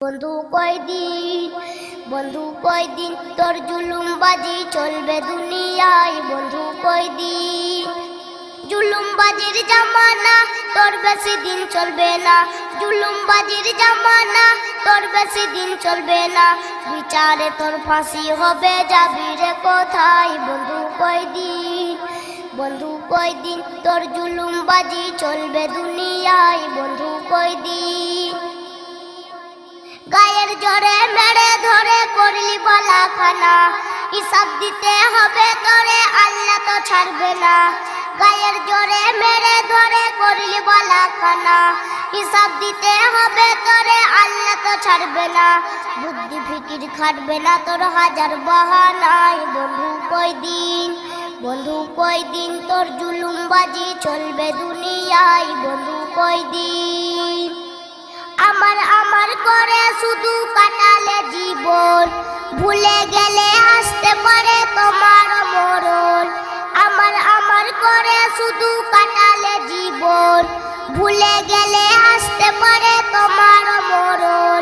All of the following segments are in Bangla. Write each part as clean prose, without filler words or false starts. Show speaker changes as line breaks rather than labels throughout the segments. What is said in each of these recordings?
বন্ধু কয়দিন তোর জুলুমবাজি চলবে দুনিয়ায়। বন্ধু কয়দিন জুলুমবাজির জামানা, তোর বেশি দিন চলবে না। জুলুমবাজির জামানা, তোর বেশি দিন চলবে না। বিচারে তোর ফাঁসি হবে, যাবি রে কোথায়? বন্ধু কয়দিন তোর জুলুমবাজি চলবে দুনিয়ায়। বন্ধু কয়দিন গায়ের জোরে মেরে ধরে করলি বালা খানা, হিসাব দিতে হবে তোরে, আল্লাহ তো ছাড়বে না। গায়ের জোরে মেরে ধরে করলি বালা খানা, হিসাব দিতে হবে তোরে, আল্লাহ তো ছাড়বে না। বুদ্ধি ফিকির খাটবে না তোর হাজার বাহানায়। বন্ধু কয়দিন তোর জুলুমবাজি চলবে দুনিয়ায়। বন্ধু কয়দিন আমার করে শুধু কাটালে জীবন, ভুলে গেলে আসতে পারে তোমার মরণ। আমার করে শুধু কাটালে জীবন, ভুলে গেলে আসতে পারে তোমার মরণ।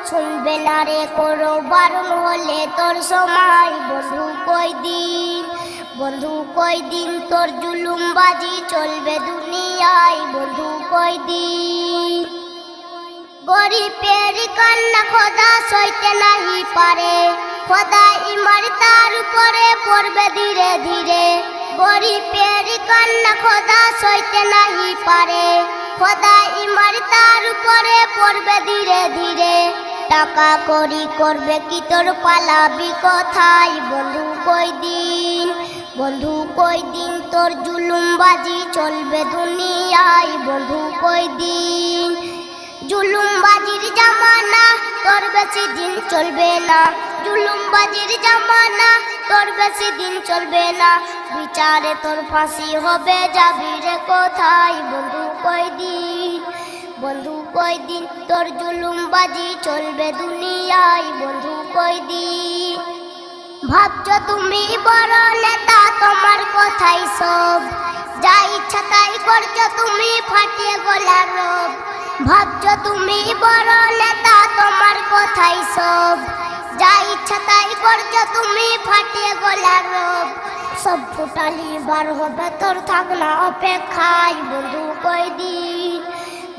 শুনবে না রে করো বারণ হলে তোর সময়। বন্ধু কয়দিন তোর জুলুমবাজি চলবে দুনিয়ায়। বন্ধু কয়দিন গরিবের কান্না খোদা সইতে নাহি পারে, খোদা ইমার তার উপরে পড়বে ধীরে ধীরে। গরিবের কান্না খোদা সইতে নাহি পারে, খোদা ইমার তার উপরে পড়বে ধীরে ধীরে। টাকা করি করবে কি তোর পালাবি কোথায়? বন্ধু কয়দিন তোর জুলুমবাজি চলবে দুনিয়ায়। বন্ধু কয়দিন জুলুমবাজির জামানা, তোর বেশি দিন চলবে না। জুলুমবাজির জামানা, তোর বেশি দিন চলবে না। বিচারে তোর ফাঁসি হবে, যাবি রে কোথায়? বন্ধু কয়দিন তোর জুলুমবাজি চলবে দুনিয়ায়। বন্ধু কয়দিন ভাবছো তুমি বড় নেতা, তোমার কথাই সব, যা ইচ্ছা তাই করছো তুমি, ফাটিয়ে গলার রব। ভাবছো তুমি বড় নেতা, তোমার কথাই সব, যা ইচ্ছা তাই করছো তুমি, ফাটিয়ে গলার রব। সব ফুটালি বার হবে তোর, থাক না অপেক্ষায়।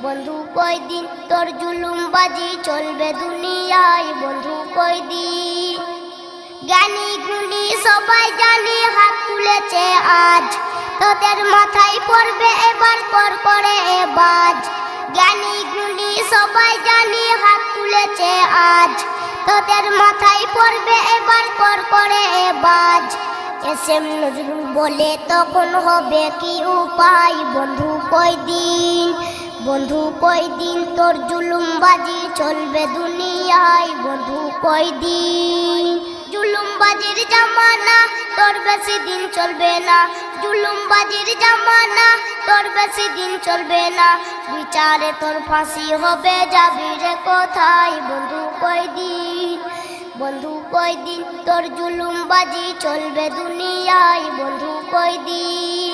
বন্ধু কয়দিন তোর জুলুমবাজি চলবে দুনিয়ায়। বন্ধু কয়দিন জ্ঞানী গুণী সবাই জানি হাত তুলেছে আজ, তোদের মাথায় পড়বে এবার কর করে বাজ। জ্ঞানী গুণী সবাই জানি হাত তুলেছে আজ, তোদের মাথায় পড়বে এবার কর করে বাজ। এসএম নজরুল বলে তখন হবে কি উপায়? বন্ধু কয়দিন তোর জুলুমবাজি চলবে দুনিয়ায়। বন্ধু কয়দিন জুলুমবাজির জামানা, তোর বেশি দিন চলবে না। জুলুমবাজির জামানা, তোর বেশি দিন চলবে না। বিচারে তোর ফাঁসি হবে, যাবি রে কোথায়? বন্ধু কয়দিন তোর জুলুমবাজি চলবে দুনিয়ায়। বন্ধু কয়দিন